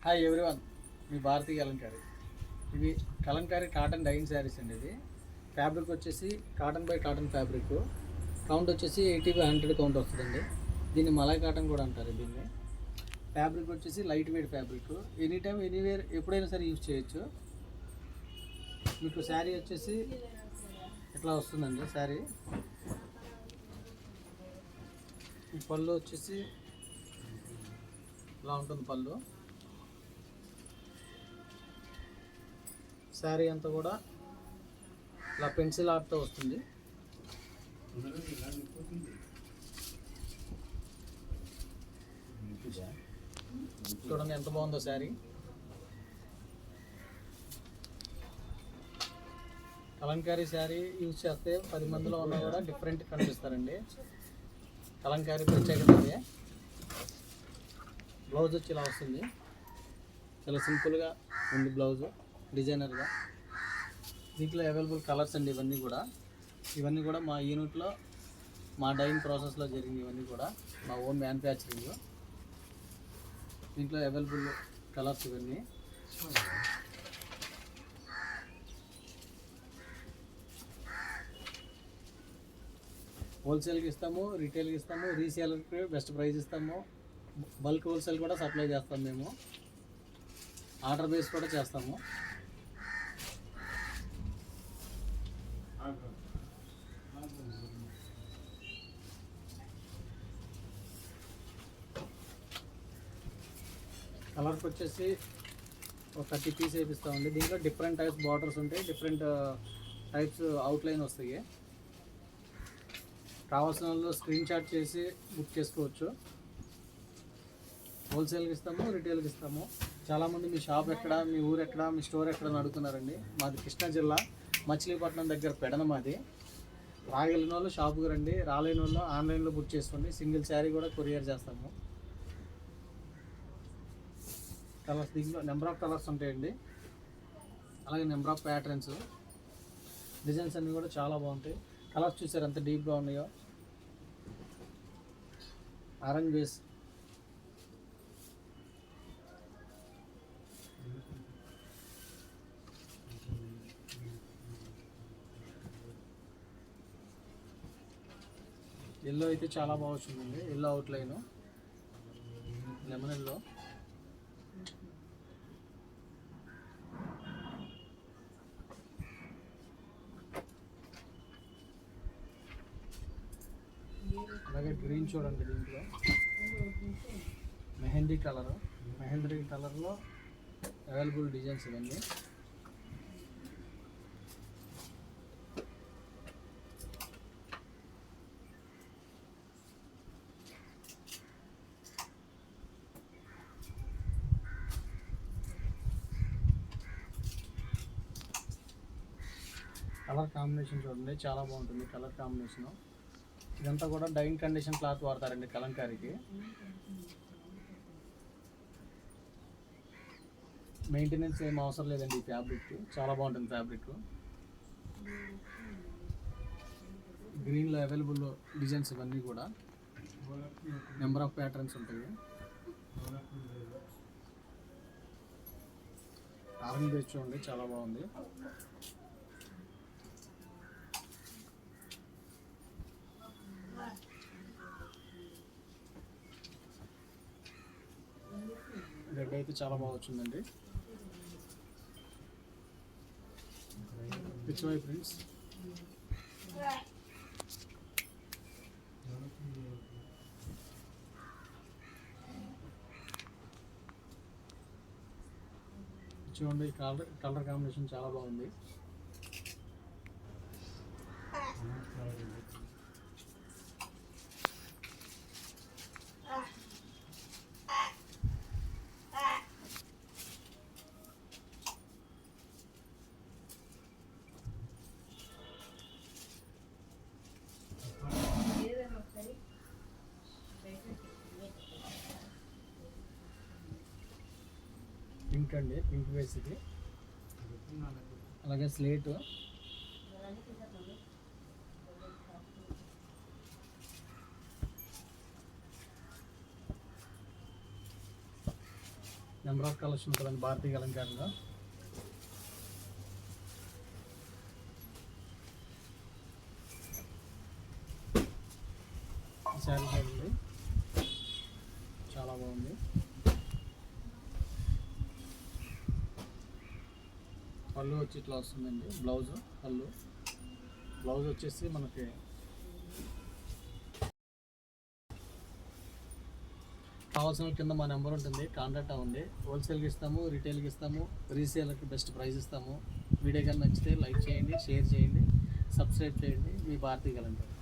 Hi everyone, మీ భారతీయ కలంకారీ. ఇవి Kalamkari cotton dyeing saris అండి. ఇది ఫ్యాబ్రిక్ వచ్చేసి cotton by cotton fabric. Count వచ్చేసి 80/100 కౌంట్ వస్తుందండి. దీన్ని మలై కాటన్ కూడా అంటారు. దీన్ని ఫ్యాబ్రిక్ వచ్చేసి light weight fabric. Any time anywhere ఎప్పుడైనా సరే యూజ్ చేయొచ్చు. మీకు శారీ వచ్చేసి ఇట్లా వస్తుందండి. శారీ ఈ పళ్ళు వచ్చేసి ఇలా ఉంటుంది. పళ్ళు శారీ అంతా కూడా ఇలా పెన్సిల్ ఆర్ట్తో వస్తుంది. చూడండి ఎంత బాగుందో శారీ. కలంకారీ శారీ యూజ్ చేస్తే 10 మందిలో ఉన్నా కూడా డిఫరెంట్ కనిపిస్తారండి. కలంకారీ ప్రత్యేకత అదే. బ్లౌజ్ వచ్చి ఇలా వస్తుంది. చాలా సింపుల్గా ఉంది బ్లౌజ్, డిజైనర్గా. దీంట్లో అవైలబుల్ కలర్స్ అండి. ఇవన్నీ కూడా మా యూనిట్లో మా డైయింగ్ ప్రాసెస్లో జరిగింది. ఇవన్నీ కూడా మా ఓన్ మ్యానుఫ్యాక్చరింగ్. దీంట్లో అవైలబుల్ కలర్స్ ఇవన్నీ. హోల్సేల్కి ఇస్తాము, రీటైల్కి ఇస్తాము, రీసేలర్కి బెస్ట్ ప్రైస్ ఇస్తాము. బల్క్ హోల్సేల్ కూడా సప్లై చేస్తాము. మేము ఆర్డర్ బేస్ కూడా చేస్తాము. కలర్కి వచ్చేసి ఒక 30 పీస్ వేపిస్తామండి. దీంట్లో డిఫరెంట్ టైప్స్ బార్డర్స్ ఉంటాయి, డిఫరెంట్ టైప్స్ అవుట్లైన్ వస్తాయి. కావాల్సిన వాళ్ళు స్క్రీన్ షాట్ చేసి బుక్ చేసుకోవచ్చు. హోల్సేల్కి ఇస్తాము, రిటైల్కి ఇస్తాము. చాలామంది మీ షాప్ ఎక్కడ, మీ ఊరు ఎక్కడ, మీ స్టోర్ ఎక్కడ అని అడుగుతున్నారండి. మాది కృష్ణా జిల్లా, మచిలీపట్నం దగ్గర పెడన మాది. రాగలిగిన వాళ్ళు షాపుకి రండి, రాలేని వాళ్ళు ఆన్లైన్లో బుక్ చేసుకోండి. సింగిల్ శారీ కూడా కొరియర్ చేస్తాము. కలర్స్ దీంట్లో నెంబర్ ఆఫ్ కలర్స్ ఉంటాయండి. అలాగే నెంబర్ ఆఫ్ ప్యాటర్న్స్, డిజైన్స్ అన్నీ కూడా చాలా బాగుంటాయి. కలర్స్ చూసారు ఎంత డీప్గా ఉన్నాయో. ఆరెంజ్ బేస్, ఎల్లో అయితే చాలా బాగా వచ్చిందండి. Yellow outline, lemon yellow. అలాగే గ్రీన్ చూడండి. దీంట్లో మెహందీ కలర్లో అవైలబుల్ డిజైన్స్ ఇవన్నీ. కలర్ కాంబినేషన్ చూడండి, చాలా బాగుంటుంది కలర్ కాంబినేషను. ఇదంతా కూడా డైయింగ్ కండిషన్ క్లాత్ వాడతారండి కలంకారీకి. మెయింటెనెన్స్ ఏం అవసరం లేదండి. ఈ ఫ్యాబ్రిక్ చాలా బాగుంటుంది. ఫ్యాబ్రిక్ గ్రీన్లో అవైలబుల్ డిజైన్స్ ఇవన్నీ కూడా. నెంబర్ ఆఫ్ ప్యాటర్న్స్ ఉంటాయి. ఆరెంజ్ బేస్ చూడండి, చాలా బాగుంది. రెడ్ అయితే చాలా బాగా వచ్చిందండి. పిచ్ వై ప్రింట్స్, చూడండి. కలర్ కాంబినేషన్ చాలా బాగుంది. పింక్ అండి, పింక్ వేస్ ఇది. అలాగే స్లేట్, నెంబర్ ఆఫ్ కలెక్షన్ ఉంటుందండి భారతీయ అలంకారంలో. శారీ చూడండి, చాలా బాగుంది. పళ్ళు వచ్చి ఇట్లా వస్తుందండి. బ్లౌజ్ వచ్చేసి మనకి కావాల్సిన కింద మా నెంబర్ ఉంటుంది, కాంటాక్ట్ అవ్వండి. హోల్సేల్కి ఇస్తాము, రిటైల్కి ఇస్తాము, రీసేలర్కి బెస్ట్ ప్రైస్ ఇస్తాము. వీడియో కానీ నచ్చితే లైక్ చేయండి, షేర్ చేయండి, సబ్స్క్రైబ్ చేయండి. మీ భారతీయ అలంకారం.